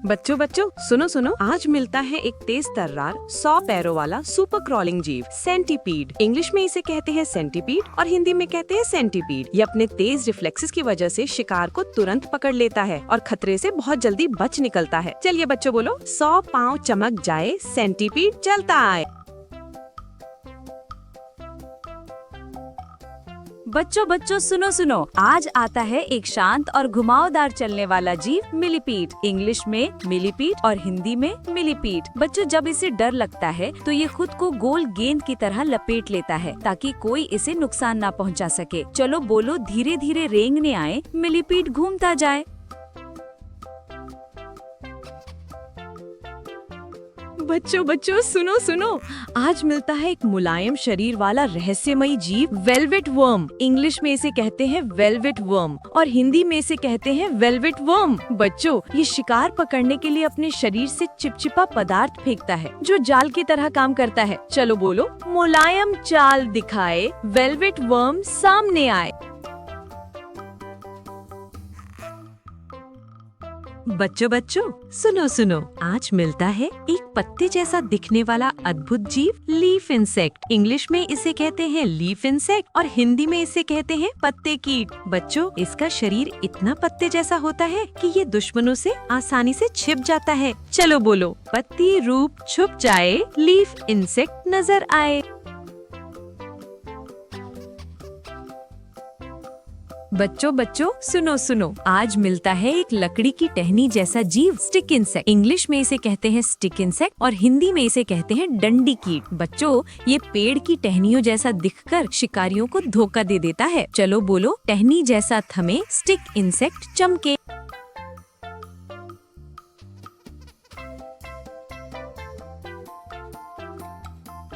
बच्चों बच्चों सुनो सुनो, आज मिलता है एक तेज तर्रार 100 पैरों वाला सुपर क्रॉलिंग जीव सेंटीपीड। इंग्लिश में इसे कहते हैं सेंटीपीड और हिंदी में कहते हैं सेंटीपीड। ये अपने तेज रिफ्लेक्सेस की वजह से शिकार को तुरंत पकड़ लेता है और खतरे से बहुत जल्दी बच निकलता है। चलिए बच्चों बोलो, 100 पाँव चमक जाए, सेंटीपीड चलता आए। बच्चों बच्चों सुनो सुनो, आज आता है एक शांत और घुमावदार चलने वाला जीव मिलीपीड। इंग्लिश में मिलीपीड और हिंदी में मिलीपीड। बच्चों, जब इसे डर लगता है तो ये खुद को गोल गेंद की तरह लपेट लेता है ताकि कोई इसे नुकसान ना पहुंचा सके। चलो बोलो, धीरे धीरे रेंगने आए, मिलीपीड घूमता जाए। बच्चों बच्चों सुनो सुनो, आज मिलता है एक मुलायम शरीर वाला रहस्यमयी जीव वेलवेट वर्म। इंग्लिश में इसे कहते हैं वेलवेट वर्म और हिंदी में इसे कहते हैं वेलवेट वर्म। बच्चों, ये शिकार पकड़ने के लिए अपने शरीर से चिपचिपा पदार्थ फेंकता है जो जाल की तरह काम करता है। चलो बोलो, मुलायम चाल दिखाए, वेलवेट वर्म सामने आए। बच्चों बच्चों सुनो सुनो, आज मिलता है एक पत्ते जैसा दिखने वाला अद्भुत जीव लीफ इंसेक्ट। इंग्लिश में इसे कहते हैं लीफ इंसेक्ट और हिंदी में इसे कहते हैं पत्ते कीट। बच्चों, इसका शरीर इतना पत्ते जैसा होता है कि ये दुश्मनों से आसानी से छिप जाता है। चलो बोलो, पत्ती रूप छुप जाए, लीफ इंसेक्ट नजर आए। बच्चों बच्चों सुनो सुनो, आज मिलता है एक लकड़ी की टहनी जैसा जीव स्टिक इंसेक्ट। इंग्लिश में इसे कहते हैं स्टिक इंसेक्ट और हिंदी में इसे कहते हैं डंडी कीट। बच्चों, ये पेड़ की टहनियों जैसा दिखकर शिकारियों को धोखा दे देता है। चलो बोलो, टहनी जैसा थमे, स्टिक इंसेक्ट चमके।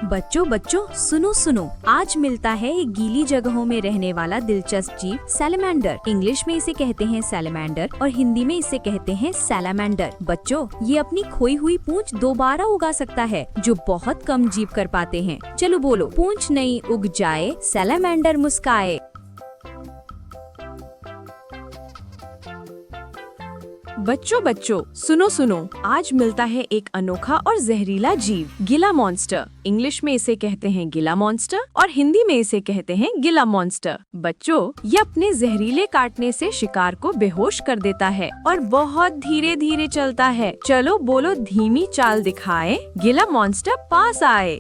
बच्चों बच्चों सुनो सुनो, आज मिलता है एक गीली जगहों में रहने वाला दिलचस्प जीव सैलेमेंडर। इंग्लिश में इसे कहते हैं सैलेमेंडर और हिंदी में इसे कहते हैं सैलामेंडर। बच्चों, ये अपनी खोई हुई पूंछ दोबारा उगा सकता है जो बहुत कम जीव कर पाते हैं। चलो बोलो, पूंछ नहीं उग जाए, सैलामेंडर मुस्काए। बच्चों बच्चों सुनो सुनो, आज मिलता है एक अनोखा और जहरीला जीव गिला मॉन्स्टर। इंग्लिश में इसे कहते हैं गिला मॉन्स्टर और हिंदी में इसे कहते हैं गिला मॉन्स्टर। बच्चों, ये अपने जहरीले काटने से शिकार को बेहोश कर देता है और बहुत धीरे धीरे चलता है। चलो बोलो, धीमी चाल दिखाए, गिला मॉन्स्टर पास आए।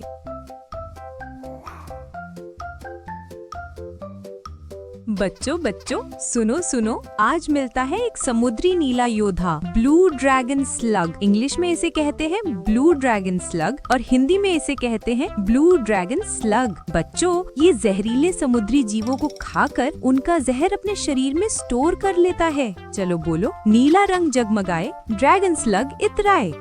बच्चों बच्चों सुनो सुनो, आज मिलता है एक समुद्री नीला योद्धा ब्लू ड्रैगन स्लग। इंग्लिश में इसे कहते हैं ब्लू ड्रैगन स्लग और हिंदी में इसे कहते हैं ब्लू ड्रैगन स्लग। बच्चों, ये जहरीले समुद्री जीवों को खाकर उनका जहर अपने शरीर में स्टोर कर लेता है। चलो बोलो, नीला रंग जगमगाए, ड्रैगन स्लग इतराए।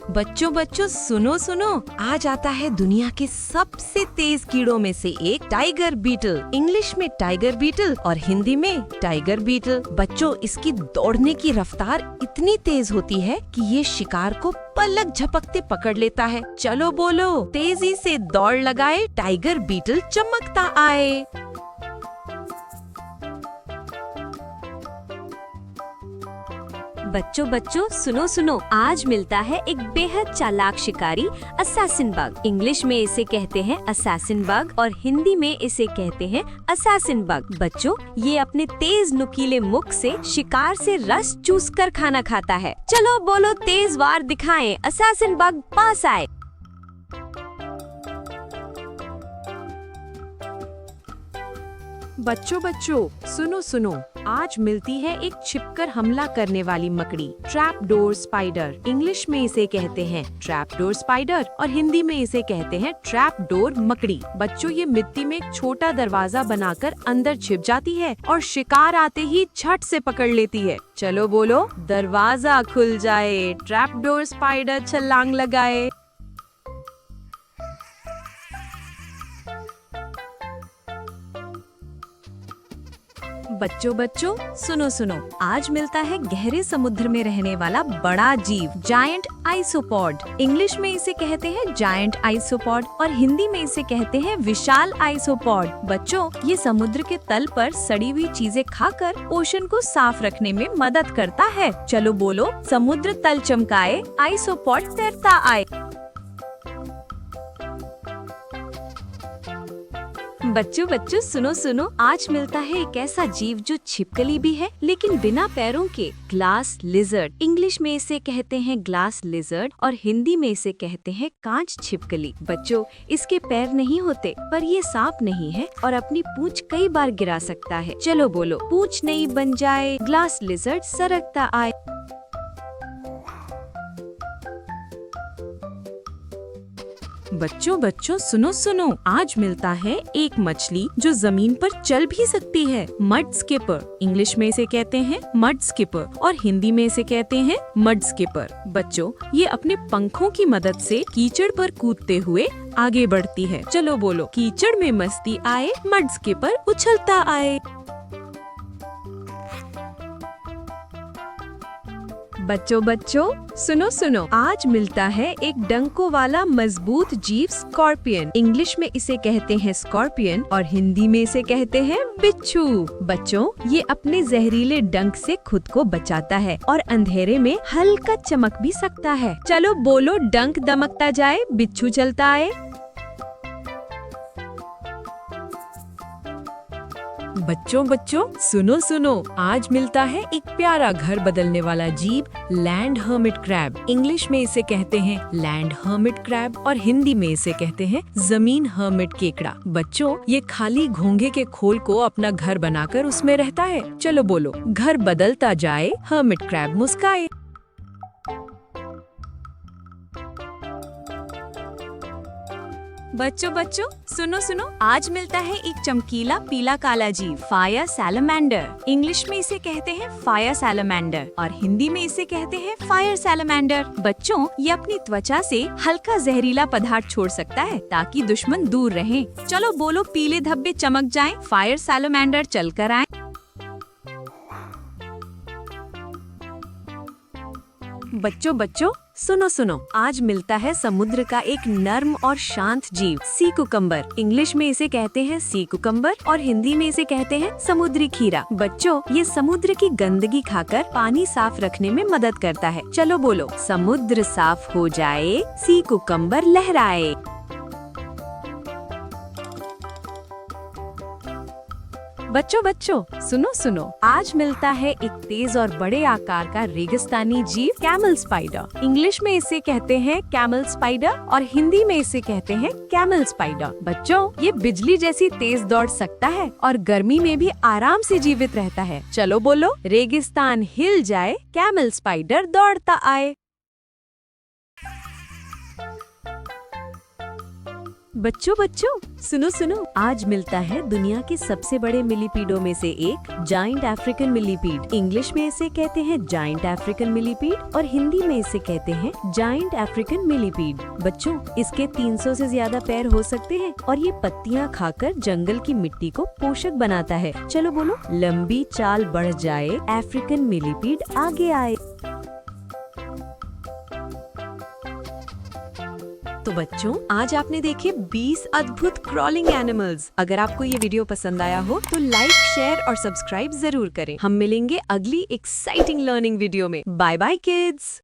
बच्चों बच्चों सुनो सुनो, आज आता है दुनिया के सबसे तेज कीड़ों में से एक टाइगर बीटल। इंग्लिश में टाइगर बीटल और हिंदी में टाइगर बीटल। बच्चों, इसकी दौड़ने की रफ्तार इतनी तेज होती है कि ये शिकार को पलक झपकते पकड़ लेता है। चलो बोलो, तेजी से दौड़ लगाए, टाइगर बीटल चमकता आए। बच्चों बच्चों सुनो सुनो, आज मिलता है एक बेहद चालाक शिकारी असैसिन बग। इंग्लिश में इसे कहते हैं असैसिन बग और हिंदी में इसे कहते हैं असैसिन बग। बच्चों, ये अपने तेज नुकीले मुख से शिकार से रस चूस कर खाना खाता है। चलो बोलो, तेज वार दिखाएं, असैसिन बग पास आए। बच्चों बच्चों सुनो सुनो, आज मिलती है एक छिपकर हमला करने वाली मकड़ी ट्रैप डोर स्पाइडर। इंग्लिश में इसे कहते हैं ट्रैप डोर स्पाइडर और हिंदी में इसे कहते हैं ट्रैप डोर मकड़ी। बच्चों, ये मिट्टी में एक छोटा दरवाजा बनाकर अंदर छिप जाती है और शिकार आते ही झट से पकड़ लेती है। चलो बोलो, दरवाजा खुल जाए, ट्रैप डोर स्पाइडर छलांग लगाए। बच्चों बच्चों सुनो सुनो, आज मिलता है गहरे समुद्र में रहने वाला बड़ा जीव, जायंट आइसोपॉड। इंग्लिश में इसे कहते हैं जायंट आइसोपॉड और हिंदी में इसे कहते हैं विशाल आइसोपॉड। बच्चों, ये समुद्र के तल पर सड़ी हुई चीजें खाकर ओशन को साफ रखने में मदद करता है। चलो बोलो, समुद्र तल चमकाए, आइसोपॉड तैरता आए। बच्चों बच्चों सुनो सुनो, आज मिलता है एक ऐसा जीव जो छिपकली भी है लेकिन बिना पैरों के, ग्लास लिजर्ड। इंग्लिश में इसे कहते हैं ग्लास लिजर्ड और हिंदी में इसे कहते हैं कांच छिपकली। बच्चों, इसके पैर नहीं होते पर ये सांप नहीं है और अपनी पूंछ कई बार गिरा सकता है। चलो बोलो, पूंछ नहीं बन जाए, ग्लास लिजर्ड सरकता आए। बच्चों बच्चों सुनो सुनो, आज मिलता है एक मछली जो जमीन पर चल भी सकती है, मड स्किपर। इंग्लिश में इसे कहते हैं मड स्किपर और हिंदी में इसे कहते हैं मड स्किपर। बच्चों, ये अपने पंखों की मदद से कीचड़ पर कूदते हुए आगे बढ़ती है। चलो बोलो, कीचड़ में मस्ती आए, मड स्किपर उछलता आए। बच्चों बच्चों सुनो सुनो, आज मिलता है एक डंकों वाला मजबूत जीव, स्कॉर्पियन। इंग्लिश में इसे कहते हैं स्कॉर्पियन और हिंदी में इसे कहते हैं बिच्छू। बच्चों, ये अपने जहरीले डंक से खुद को बचाता है और अंधेरे में हल्का चमक भी सकता है। चलो बोलो, डंक दमकता जाए, बिच्छू चलता आए। बच्चों बच्चों सुनो सुनो, आज मिलता है एक प्यारा घर बदलने वाला जीव, लैंड हर्मिट क्रैब। इंग्लिश में इसे कहते हैं लैंड हर्मिट क्रैब और हिंदी में इसे कहते हैं जमीन हर्मिट केकड़ा। बच्चों, ये खाली घोंघे के खोल को अपना घर बनाकर उसमें रहता है। चलो बोलो, घर बदलता जाए, हर्मिट क्रैब मुस्काए। बच्चों बच्चों सुनो सुनो, आज मिलता है एक चमकीला पीला काला जीव, फायर सैलमेंडर। इंग्लिश में इसे कहते हैं फायर सैलमेंडर और हिंदी में इसे कहते हैं फायर सैलमेंडर। बच्चों, ये अपनी त्वचा से हल्का जहरीला पदार्थ छोड़ सकता है ताकि दुश्मन दूर रहें। चलो बोलो, पीले धब्बे चमक जाएं, फायर सैलमेंडर चल कर आए। बच्चों बच्चों सुनो सुनो, आज मिलता है समुद्र का एक नर्म और शांत जीव, सी कुकम्बर। इंग्लिश में इसे कहते हैं सी कुकम्बर और हिंदी में इसे कहते हैं समुद्री खीरा। बच्चों, ये समुद्र की गंदगी खाकर पानी साफ रखने में मदद करता है। चलो बोलो, समुद्र साफ हो जाए, सी कुकम्बर लहराए। बच्चों बच्चों सुनो सुनो, आज मिलता है एक तेज और बड़े आकार का रेगिस्तानी जीव, कैमल स्पाइडर। इंग्लिश में इसे कहते हैं कैमल स्पाइडर और हिंदी में इसे कहते हैं कैमल स्पाइडर। बच्चों, ये बिजली जैसी तेज दौड़ सकता है और गर्मी में भी आराम से जीवित रहता है। चलो बोलो, रेगिस्तान हिल जाए, कैमल स्पाइडर दौड़ता आए। बच्चों बच्चों सुनो सुनो, आज मिलता है दुनिया के सबसे बड़े मिलीपीडों में से एक, जाइंट अफ्रीकन मिलीपीड। इंग्लिश में इसे कहते हैं जाइंट अफ्रीकन मिलीपीड और हिंदी में इसे कहते हैं जाइंट अफ्रीकन मिलीपीड। बच्चों, इसके 300 से ज्यादा पैर हो सकते हैं और ये पत्तियां खाकर जंगल की मिट्टी को पोषक बनाता है। चलो बोलो, लंबी चाल बढ़ जाए, अफ्रीकन मिलीपीड आगे आए। तो बच्चों, आज आपने देखे 20 अद्भुत क्रॉलिंग एनिमल्स। अगर आपको ये वीडियो पसंद आया हो तो लाइक, शेयर और सब्सक्राइब जरूर करें। हम मिलेंगे अगली एक्साइटिंग लर्निंग वीडियो में। Bye bye kids.